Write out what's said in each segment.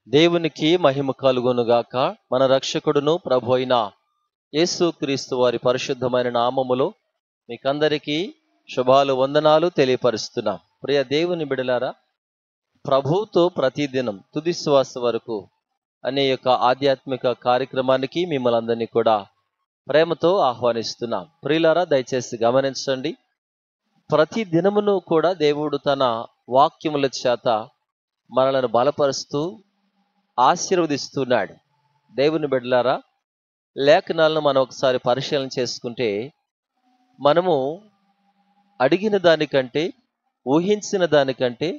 దేవునికి మహిమ కలుగునుగాక. మన రక్షకుడును ప్రభు అయిన యేసు క్రీస్తు వారి పరిశుద్ధమైన నామములో మీకందరికీ శుభాలు వందనాలు తెలియపరుస్తున్నాం. ప్రియ దేవుని బిడలారా, ప్రభువుతో ప్రతిదినం తుది శ్వాస వరకు అనే యొక్క ఆధ్యాత్మిక కార్యక్రమానికి మిమ్మల్ని అందరినీ కూడా ప్రేమతో ఆహ్వానిస్తున్నాం. ప్రియులారా, దయచేసి గమనించండి. ప్రతి దినమును కూడా దేవుడు తన వాక్యముల చేత మనలను బలపరుస్తూ ఆశీర్వదిస్తున్నాడు. దేవుని బిడ్డలారా, లేఖనాలను మనం ఒకసారి పరిశీలన చేసుకుంటే మనము అడిగిన దానికంటే, ఊహించిన దానికంటే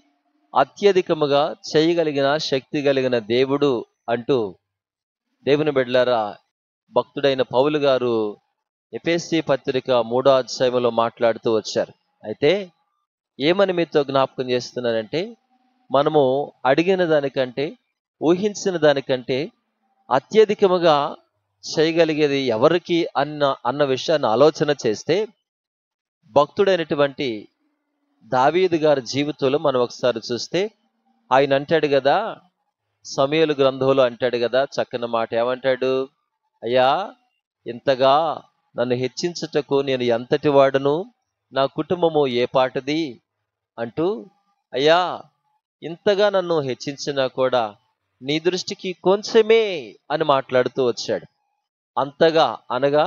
అత్యధికముగా చేయగలిగిన శక్తి కలిగిన దేవుడు అంటూ దేవుని బిడ్డలారా, భక్తుడైన పౌలు గారు ఎఫెసీ పత్రిక 3వ అధ్యాయంలో మాట్లాడుతూ వచ్చారు. అయితే ఏమని మీతో జ్ఞాపకం చేస్తున్నానంటే, మనము అడిగిన దానికంటే, ఊహించిన దానికంటే అత్యధికముగా చేయగలిగేది ఎవరికి అన్న విషయాన్ని ఆలోచన చేస్తే, భక్తుడైనటువంటి దావీదు గారి జీవితంలో మనం ఒకసారి చూస్తే ఆయన అంటాడు కదా, సమూయేలు గ్రంథంలో అంటాడు కదా చక్కని మాట. ఏమంటాడు? అయ్యా, ఇంతగా నన్ను హెచ్చించుటకు నేను ఎంతటి వాడును, నా కుటుంబము ఏ పాటది అంటూ, అయ్యా ఇంతగా నన్ను హెచ్చించినా కూడా నీ దృష్టికి కొంచెమే అని మాట్లాడుతూ వచ్చాడు. అంతగా అనగా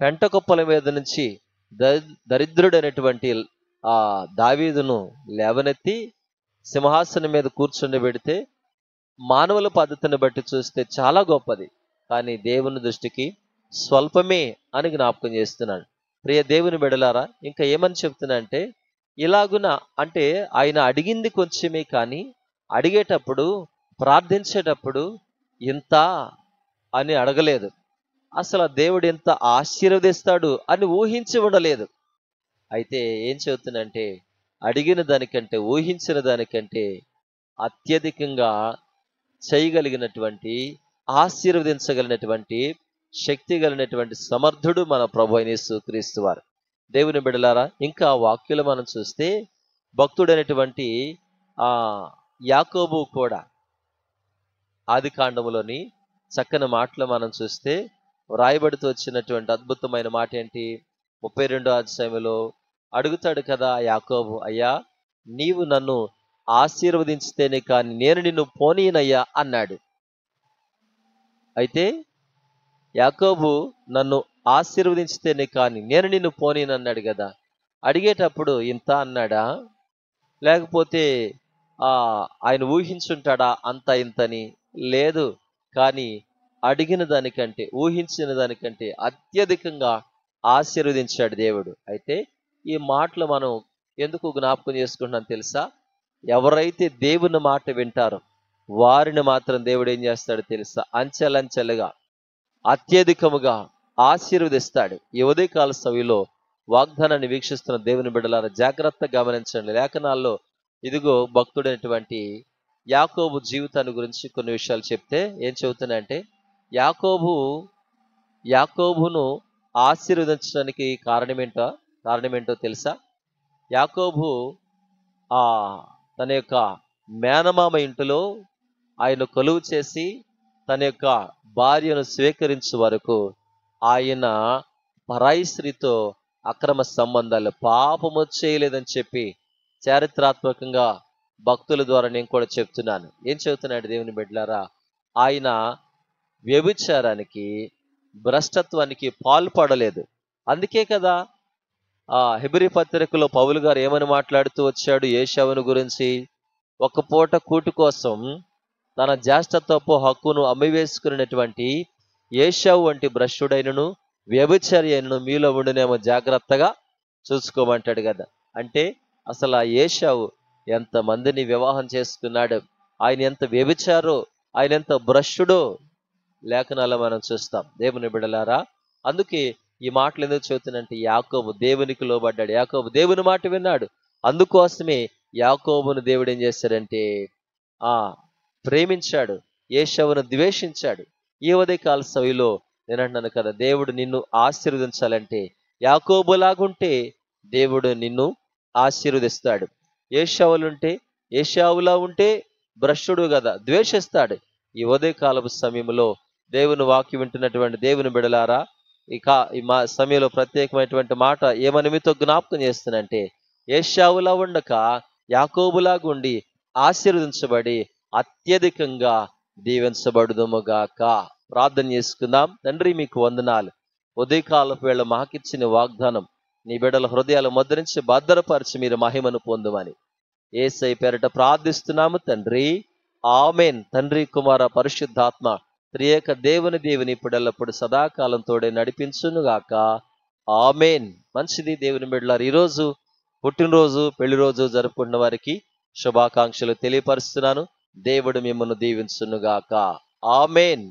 పెంటకొప్పల మీద నుంచి దరిద్రుడైనటువంటి ఆ దావీదును లేవనెత్తి సింహాసనం మీద కూర్చుండబెడితే మానవుల పద్ధతిని బట్టి చూస్తే చాలా గొప్పది, కానీ దేవుని దృష్టికి స్వల్పమే అని జ్ఞాపకం చేస్తున్నాడు. ప్రియ దేవుని బిడలారా, ఇంకా ఏమని చెప్తున్నా అంటే, ఇలాగున అంటే ఆయన అడిగింది కొంచెమే, కానీ అడిగేటప్పుడు, ప్రార్థించేటప్పుడు ఇంత అని అడగలేదు. అసలు దేవుడు ఎంత ఆశీర్వదిస్తాడు అని ఊహించి ఉండలేదు. అయితే ఏం చెబుతున్నంటే, అడిగిన దానికంటే, ఊహించిన దానికంటే అత్యధికంగా చేయగలిగినటువంటి, ఆశీర్వదించగలిగినటువంటి శక్తి కలిగినటువంటి సమర్థుడు మన ప్రభు అయిన యేసుక్రీస్తు వారు. దేవుని బిడలారా, ఇంకా వాక్యులు మనం చూస్తే భక్తుడైనటువంటి ఆ యాకోబు కూడా ఆది కాండములోని చక్కని మాటలు మనం చూస్తే వ్రాయబడుతూ వచ్చినటువంటి అద్భుతమైన మాట ఏంటి? 32వ అధ్యాయంలో అడుగుతాడు కదా యాకోబు, అయ్యా నీవు నన్ను ఆశీర్వదించితేనే కానీ నేను నిన్ను పోనీనయ్యా అన్నాడు. అయితే యాకోబు నన్ను ఆశీర్వదించితేనే కానీ నేను నిన్ను పోనీనన్నాడు కదా. అడిగేటప్పుడు ఇంత అన్నాడా, లేకపోతే ఆయన ఊహించుంటాడా అంత ఇంతని? లేదు. కానీ అడిగిన దానికంటే, ఊహించిన దానికంటే అత్యధికంగా ఆశీర్వదించాడు దేవుడు. అయితే ఈ మాటలు మనం ఎందుకు జ్ఞాపకం చేసుకుంటున్నాం తెలుసా? ఎవరైతే దేవుని మాట వింటారో వారిని మాత్రం దేవుడు ఏం చేస్తాడో తెలుసా? అంచెలంచెలుగా అత్యధికముగా ఆశీర్వదిస్తాడు. ఈ ఉదయకాల సమయంలో వాగ్దానాన్ని వీక్షిస్తున్న దేవుని బిడ్డలారా, జాగ్రత్తగా గమనించండి. లేఖనాల్లో ఇదిగో భక్తుడైనటువంటి యాకోబు జీవితాన్ని గురించి కొన్ని విషయాలు చెప్తే ఏం చెబుతున్నాయంటే, యాకోబును ఆశీర్వదించడానికి కారణమేంటో తెలుసా? యాకోబు తన యొక్క మేనమామ ఇంటిలో ఆయన కొలువు చేసి తన యొక్క భార్యను స్వీకరించే వరకు ఆయన పరాయి స్త్రీతో అక్రమ సంబంధాలు, పాపము చేయలేదని చెప్పి చారిత్రాత్మకంగా భక్తుల ద్వారా నేను కూడా చెప్తున్నాను. ఏం చెబుతున్నాడు దేవుని బిడ్డలారా? ఆయన వ్యభిచారానికి, భ్రష్టత్వానికి పాల్పడలేదు. అందుకే కదా హెబ్రీ పత్రికలో పౌలు గారు ఏమని మాట్లాడుతూ వచ్చాడు ఏశావును గురించి? ఒక పూట కూటి కోసం తన జ్యేష్ఠత్వపు హక్కును అమ్మివేసుకున్నటువంటి ఏశావు వంటి భ్రష్టుడైనను వ్యభిచారి అయినను మీలో ఉండునేమో జాగ్రత్తగా చూసుకోమంటాడు కదా. అంటే అసలు ఆ ఏశావు ఎంతమందిని వివాహం చేసుకున్నాడు, ఆయన ఎంత వ్యభిచారో, ఆయన ఎంత భ్రష్టుడో లేఖనాల్లో మనం చూస్తాం. దేవుని బిడలారా, అందుకే ఈ మాటలు ఎందుకు చెబుతున్నంటే, యాకోబు దేవునికి లోబడ్డాడు, యాకోబు దేవుని మాట విన్నాడు. అందుకోసమే యాకోబును దేవుడు ఏం చేశాడంటే ప్రేమించాడు, ఏశావును ద్వేషించాడు. ఈ ఉదయకాల సమయంలో నేను అంటున్నాను కదా, దేవుడు నిన్ను ఆశీర్వదించాలంటే యాకోబులాగుంటే దేవుడు నిన్ను ఆశీర్వదిస్తాడు. ఏశావులా ఉంటే భ్రష్టుడు కదా, ద్వేషిస్తాడు. ఈ ఉదయకాలపు సమయంలో దేవుని వాక్యం వింటున్నటువంటి దేవుని బిడలారా, ఇక ఈ మా సమయంలో ప్రత్యేకమైనటువంటి మాట ఏమని మీతో జ్ఞాపకం చేస్తున్నంటే, ఏశావులా ఉండక యాకోబులాగా ఉండి ఆశీర్వదించబడి అత్యధికంగా దీవించబడుదుముగాక. ప్రార్థన చేసుకుందాం. తండ్రి, మీకు వందనాలు. ఉదయకాలపు వేళ మాకిచ్చిన వాగ్దానం నీ బిడ్డల హృదయాలు ముద్రించి భద్రపరిచి మీరు మహిమను పొందుమని యేసయ్య పేరిట ప్రార్థిస్తున్నాము తండ్రి. ఆమేన్. తండ్రి, కుమార, పరిశుద్ధాత్మ త్రియేక దేవుని ఇప్పుడెల్లప్పుడు సదాకాలం తోడే నడిపించునుగాక. ఆమేన్. మంచిది దేవుని బిడ్డలారు, ఈరోజు పుట్టినరోజు, పెళ్లి రోజు జరుపుకున్న వారికి శుభాకాంక్షలు తెలియపరుస్తున్నాను. దేవుడు మిమ్మల్ని దీవించునుగాక. ఆమేన్.